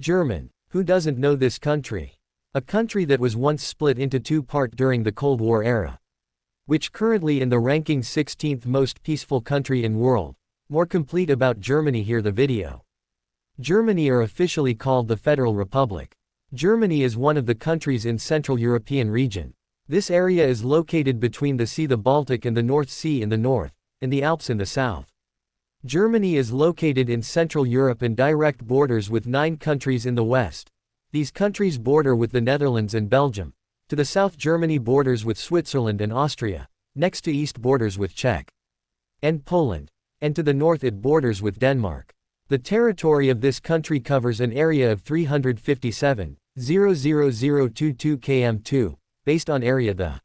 German. Who doesn't know this country? A country that was once split into two parts during the Cold War era. Which currently in the ranking 16th most peaceful country in world. More complete about Germany, here the video. Germany are officially called the Federal Republic. Germany is one of the countries in Central European region. This area is located between the Sea, the Baltic, and the North Sea in the north, and the Alps in the south. Germany is located in Central Europe and direct borders with 9 countries in the west. These countries border with the Netherlands and Belgium. To the south, Germany borders with Switzerland and Austria. Next to east borders with Czech and Poland. And to the north it borders with Denmark. The territory of this country covers an area of 357,00022 km2, based on area.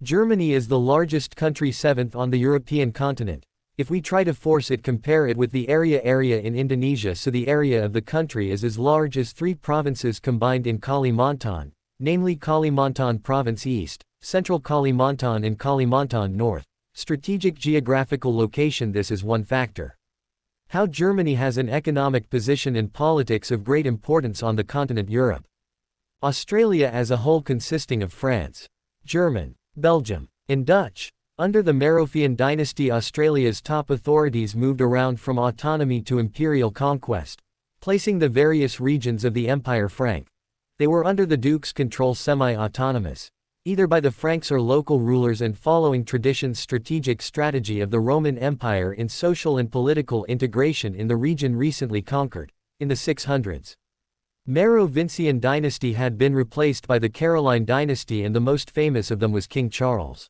Germany is the largest country, 7th on the European continent. If we try to force it, compare it with the area in Indonesia, so the area of the country is as large as 3 provinces combined in Kalimantan, namely Kalimantan Province East, Central Kalimantan and Kalimantan North. Strategic geographical location, this is one factor. How Germany has an economic position and politics of great importance on the continent Europe. Australia as a whole, consisting of France, German, Belgium, and Dutch. Under the Merovingian dynasty, Australia's top authorities moved around from autonomy to imperial conquest, placing the various regions of the Empire Frank. They were under the Duke's control, semi-autonomous, either by the Franks or local rulers, and following tradition's strategic strategy of the Roman Empire in social and political integration in the region recently conquered. In the 600s, Merovingian dynasty had been replaced by the Caroline dynasty, and the most famous of them was King Charles.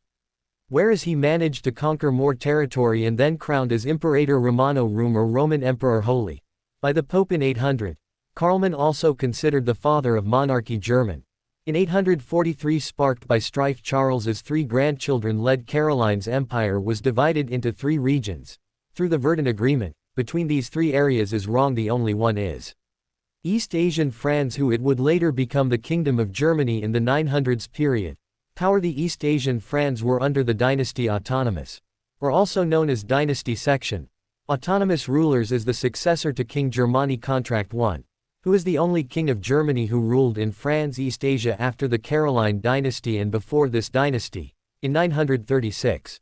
Whereas he managed to conquer more territory and then crowned as Imperator Romano Rum, or Roman Emperor Holy, by the Pope in 800. Karlmann, also considered the father of monarchy German. In 843, sparked by strife, Charles's 3 grandchildren led Caroline's empire was divided into 3 regions. Through the Verdun Agreement, between these 3 areas is wrong, the only one is East Asian Franz, who it would later become the Kingdom of Germany in the 900s period. Power: the East Asian Franz were under the dynasty Autonomous, or also known as Dynasty Section. Autonomous rulers is the successor to King Germani Contract I, who is the only king of Germany who ruled in Franz East Asia after the Caroline dynasty and before this dynasty. In 936,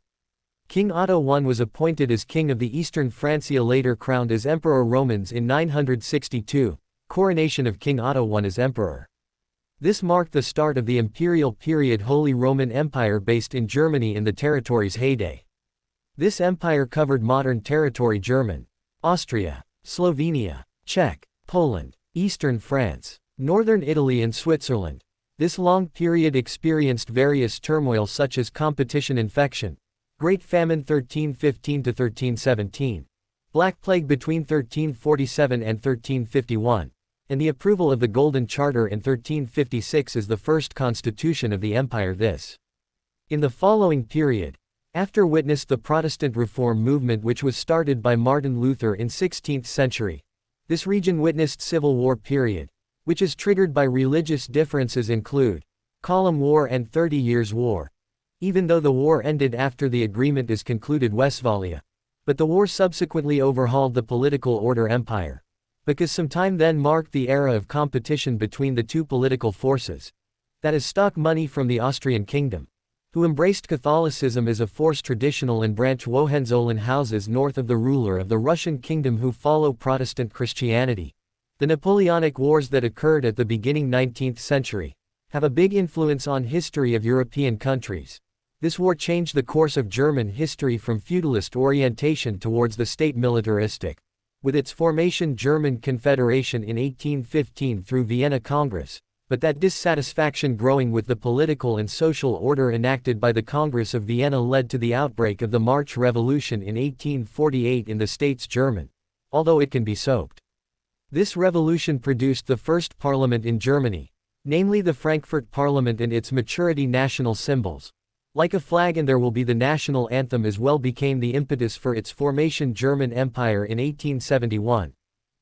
King Otto I was appointed as king of the Eastern Francia, later crowned as Emperor Romans in 962, coronation of King Otto I as emperor. This marked the start of the imperial period Holy Roman Empire, based in Germany in the territory's heyday. This empire covered modern territory German, Austria, Slovenia, Czech, Poland, Eastern France, Northern Italy and Switzerland. This long period experienced various turmoil such as competition, infection, Great Famine 1315 to 1317, Black Plague between 1347 and 1351, and the approval of the Golden Charter in 1356 as the first constitution of the empire. This, in the following period, after witnessed the Protestant Reform movement, which was started by Martin Luther in 16th century. This region witnessed Civil War period, which is triggered by religious differences include Column War and 30 Years' War. Even though the war ended after the agreement is concluded, Westphalia, but the war subsequently overhauled the political order empire, because some time then marked the era of competition between the two political forces, that is, stock money from the Austrian kingdom, who embraced Catholicism as a force, traditional and branch Hohenzollern houses north of the ruler of the Russian kingdom who follow Protestant Christianity. The Napoleonic Wars that occurred at the beginning 19th century have a big influence on history of European countries. This war changed the course of German history from feudalist orientation towards the state militaristic. With its formation, German Confederation in 1815 through Vienna Congress, but that dissatisfaction growing with the political and social order enacted by the Congress of Vienna led to the outbreak of the March Revolution in 1848 in the States German, although it can be soaked. This revolution produced the first parliament in Germany, namely the Frankfurt Parliament, and its maturity national symbols, like a flag and there will be the national anthem as well, became the impetus for its formation, German Empire, in 1871.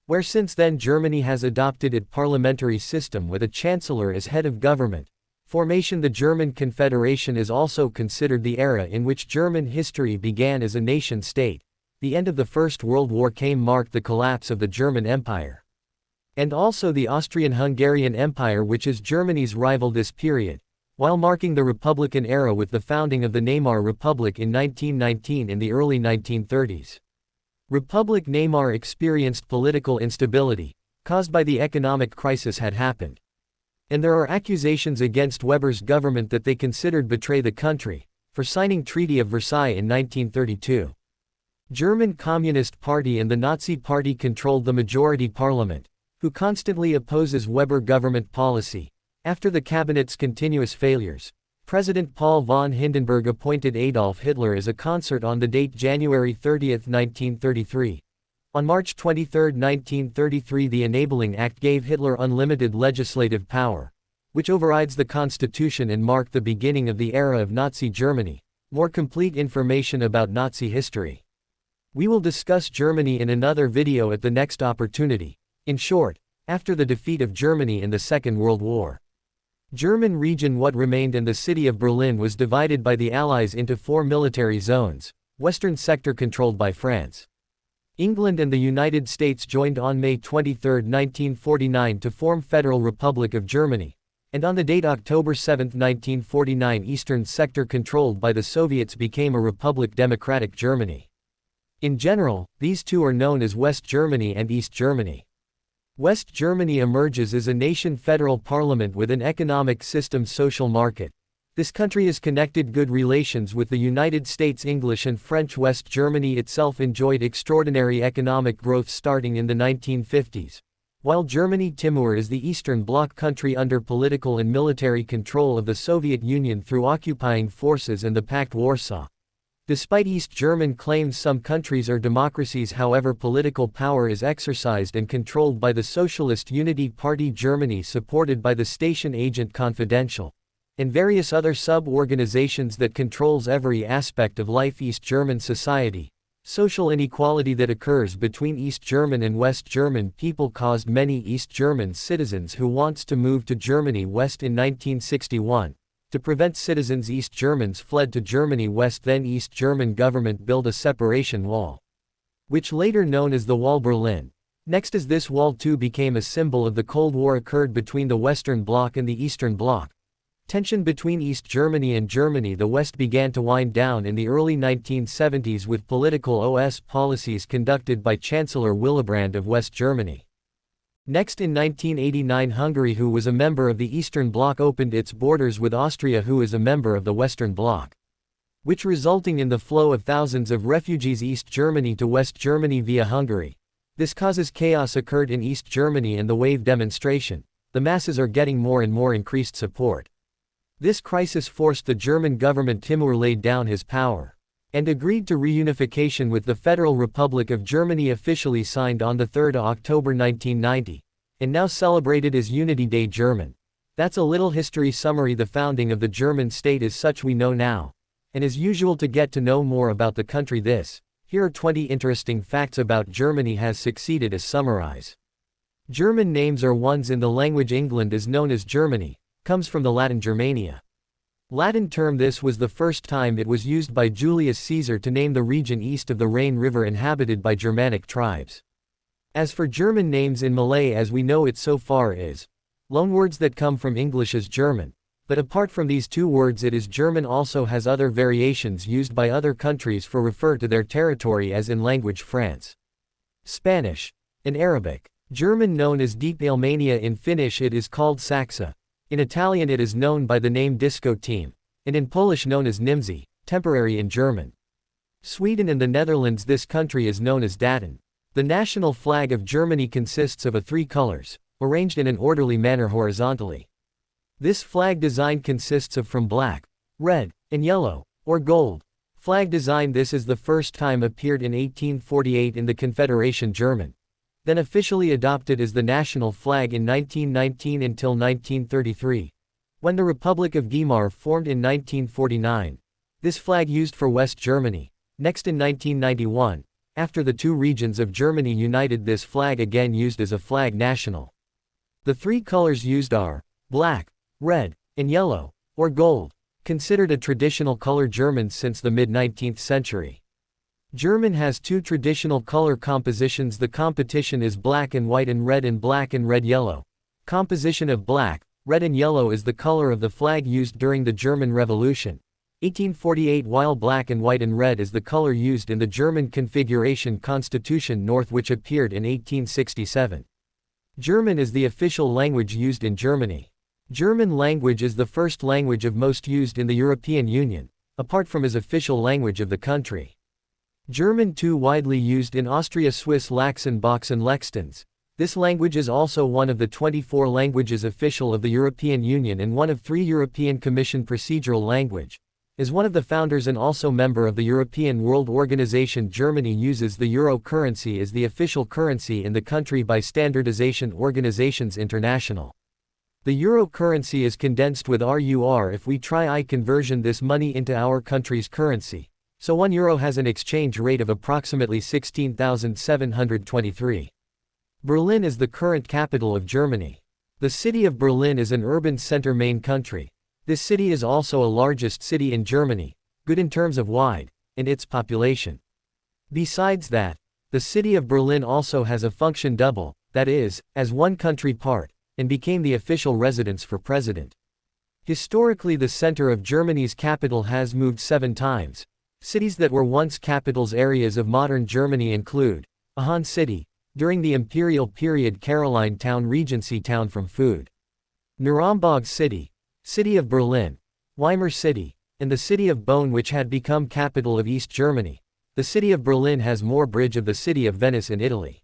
Where since then Germany has adopted its parliamentary system with a chancellor as head of government. Formation: the German Confederation is also considered the era in which German history began as a nation-state. The end of the First World War marked the collapse of the German Empire. and also the Austrian-Hungarian Empire, which is Germany's rival this period, while marking the Republican era with the founding of the Weimar Republic in 1919 in the early 1930s. Republic Weimar experienced political instability, caused by the economic crisis had happened. And there are accusations against Weber's government that they considered betray the country, for signing Treaty of Versailles in 1932. German Communist Party and the Nazi Party controlled the majority parliament, who constantly opposes Weber government policy. After the cabinet's continuous failures, President Paul von Hindenburg appointed Adolf Hitler as a consort on the date January 30, 1933. On March 23, 1933, the Enabling Act gave Hitler unlimited legislative power, which overrides the constitution and marked the beginning of the era of Nazi Germany. More complete information about Nazi history. We will discuss Germany in another video at the next opportunity. In short, after the defeat of Germany in the Second World War, German region what remained and the city of Berlin was divided by the Allies into 4 military zones, western sector controlled by France. England and the United States joined on May 23, 1949 to form Federal Republic of Germany, and on the date October 7, 1949 eastern sector controlled by the Soviets became a Republic Democratic Germany. In general, these two are known as West Germany and East Germany. West Germany emerges as a nation federal parliament with an economic system social market. This country has connected good relations with the United States. English and French. West Germany itself enjoyed extraordinary economic growth starting in the 1950s. While Germany Timur is the Eastern Bloc country under political and military control of the Soviet Union through occupying forces and the Pact Warsaw. Despite East German claims some countries are democracies, however political power is exercised and controlled by the Socialist Unity Party Germany, supported by the station agent Confidential, and various other sub-organizations that controls every aspect of life. East German society. Social inequality that occurs between East German and West German people caused many East German citizens who wants to move to Germany West in 1961. To prevent citizens, East Germans fled to Germany West. Then East German government built a separation wall, which later known as the Wall Berlin. Next, as this wall too became a symbol of the Cold War occurred between the Western Bloc and the Eastern Bloc. Tension between East Germany and Germany the West began to wind down in the early 1970s with political OS policies conducted by Chancellor Willy of West Germany. Next, in 1989, Hungary, who was a member of the Eastern Bloc, opened its borders with Austria, who is a member of the Western Bloc, which resulting in the flow of thousands of refugees East Germany to West Germany via Hungary. This causes chaos occurred in East Germany and the wave demonstration. The masses are getting more and more increased support. This crisis forced the German government. Timur laid down his power and agreed to reunification with the Federal Republic of Germany, officially signed on 3 October 1990, and now celebrated as Unity Day German. That's a little history summary. The founding of the German state is such we know now. And as usual, to get to know more about the country, here are 20 interesting facts about Germany has succeeded as summarize. German names are ones in the language. England is known as Germany, comes from the Latin Germania. Latin term. This was the first time it was used by Julius Caesar to name the region east of the Rhine River inhabited by Germanic tribes. As for German names in Malay, as we know it so far, is loanwords that come from English as German, but apart from these two words it is German. Also has other variations used by other countries for refer to their territory, as in language France, Spanish, and Arabic. German known as Deep Almania. In Finnish it is called Saksa. In Italian it is known by the name Disco Team, and in Polish known as Nimzy, temporary in German. Sweden and the Netherlands. This country is known as Datten. The national flag of Germany consists of 3 colors, arranged in an orderly manner horizontally. This flag design consists of from black, red, and yellow, or gold. Flag design. This is the first time appeared in 1848 in the Confederation German, then officially adopted as the national flag in 1919 until 1933, when the Republic of Weimar formed in 1949. This flag used for West Germany. Next, in 1991, after the 2 regions of Germany united, this flag again used as a flag national. The 3 colors used are black, red, and yellow, or gold, considered a traditional color Germans since the mid-19th century. German has two traditional color compositions. The competition is black and white and black and red yellow. Composition of black, red and yellow is the color of the flag used during the German Revolution. 1848 while black and white and red is the color used in the German Configuration Constitution North which appeared in 1867. German is the official language used in Germany. German language is the first language of most used in the European Union, apart from as official language of the country. German too widely used in Austria Swiss Sachsen-Boxen Lextens. This language is also one of the 24 languages official of the European Union and one of 3 European Commission procedural language. As one of the founders and also member of the European World Organization, Germany uses the euro currency as the official currency in the country by Standardization Organizations International. The euro currency is condensed with RUR if we try conversion this money into our country's currency. So 1 euro has an exchange rate of approximately 16,723. Berlin is the current capital of Germany. The city of Berlin is an urban center main country. This city is also a largest city in Germany, good in terms of wide, and its population. Besides that, the city of Berlin also has a function double, that is, as one country part, and became the official residence for president. Historically the center of Germany's capital has moved 7 times. Cities that were once capitals areas of modern Germany include Aachen City, during the imperial period Caroline Town Regency Town from food, Nuremberg City, City of Berlin, Weimar City, and the city of Bonn which had become capital of East Germany. The city of Berlin has more bridge of the city of Venice in Italy.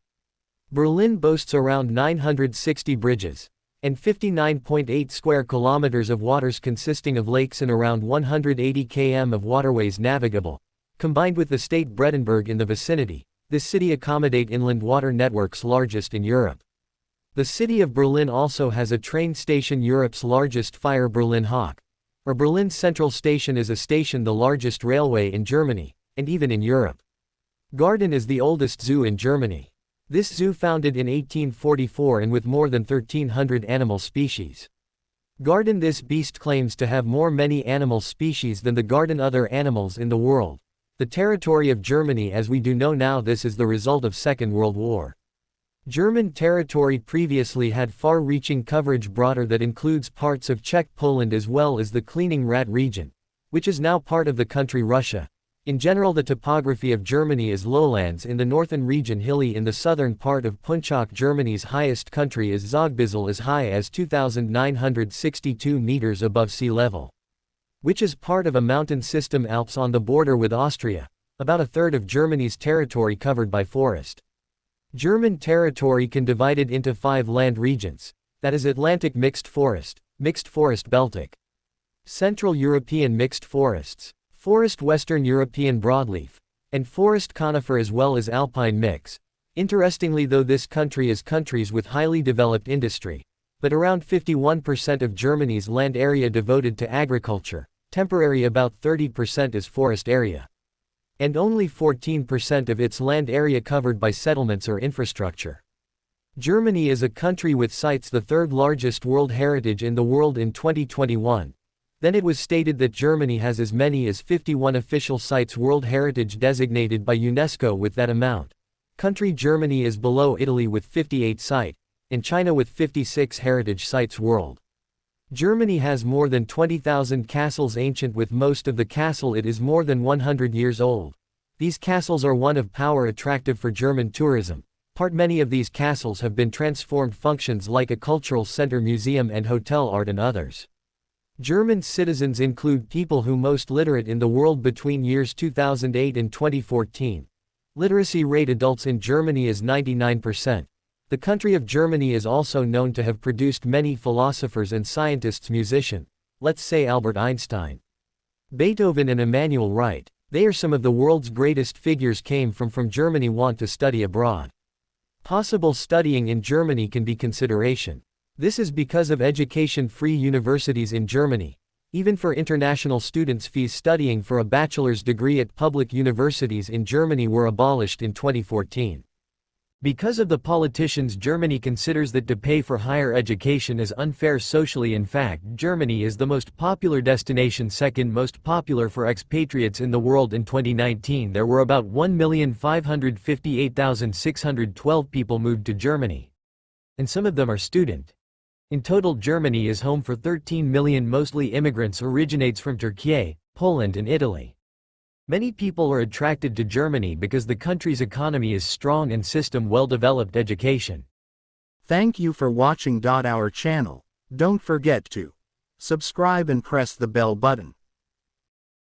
Berlin boasts around 960 bridges, and 59.8 square kilometers of waters consisting of lakes and around 180 km of waterways navigable. Combined with the state Brandenburg in the vicinity, this city accommodate inland water networks largest in Europe. The city of Berlin also has a train station, Europe's largest Fire Berlin Hoch. Or Berlin Central Station is a station, the largest railway in Germany, and even in Europe. Garden is the oldest zoo in Germany. This zoo founded in 1844 and with more than 1,300 animal species. Garden this beast claims to have more many animal species than the garden other animals in the world. The territory of Germany as we do know now, this is the result of Second World War. German territory previously had far-reaching coverage broader that includes parts of Czech Poland as well as the Kaliningrad region, which is now part of the country Russia. In general the topography of Germany is lowlands in the northern region, hilly in the southern part of Punchak. Germany's highest country is Zogbizel as high as 2,962 meters above sea level, which is part of a mountain system Alps on the border with Austria, about a third of Germany's territory covered by forest. German territory can divide it into 5 land regions, that is Atlantic mixed forest Baltic, Central European mixed forests, forest Western European broadleaf, and forest conifer as well as alpine mix. Interestingly though this country is countries with highly developed industry, but around 51% of Germany's land area devoted to agriculture, temporary about 30% is forest area, and only 14% of its land area covered by settlements or infrastructure. Germany is a country with sites, the 3rd largest world heritage in the world in 2021. Then it was stated that Germany has as many as 51 official sites World Heritage designated by UNESCO. With that amount, country Germany is below Italy with 58 sites, and China with 56 heritage sites world. Germany has more than 20,000 castles ancient, with most of the castle it is more than 100 years old. These castles are one of power attractive for German tourism. Many of these castles have been transformed functions like a cultural center, museum and hotel art and others. German citizens include people who most literate in the world between years 2008 and 2014. Literacy rate adults in Germany is 99%. The country of Germany is also known to have produced many philosophers and scientists, musicians, let's say Albert Einstein, Beethoven and Emanuel Wright. They are some of the world's greatest figures came from Germany. Want to study abroad? Possible studying in Germany can be consideration. This is because of education-free universities in Germany. Even for international students, fees studying for a bachelor's degree at public universities in Germany were abolished in 2014. Because of the politicians, Germany considers that to pay for higher education is unfair socially. In fact, Germany is the most popular destination, second most popular for expatriates in the world. In 2019 there were about 1,558,612 people moved to Germany. And some of them are student. In total, Germany is home for 13 million mostly immigrants originates from Turkey, Poland and Italy. Many people are attracted to Germany because the country's economy is strong and system well-developed education. Thank you for watching our channel. Don't forget to subscribe and press the bell button.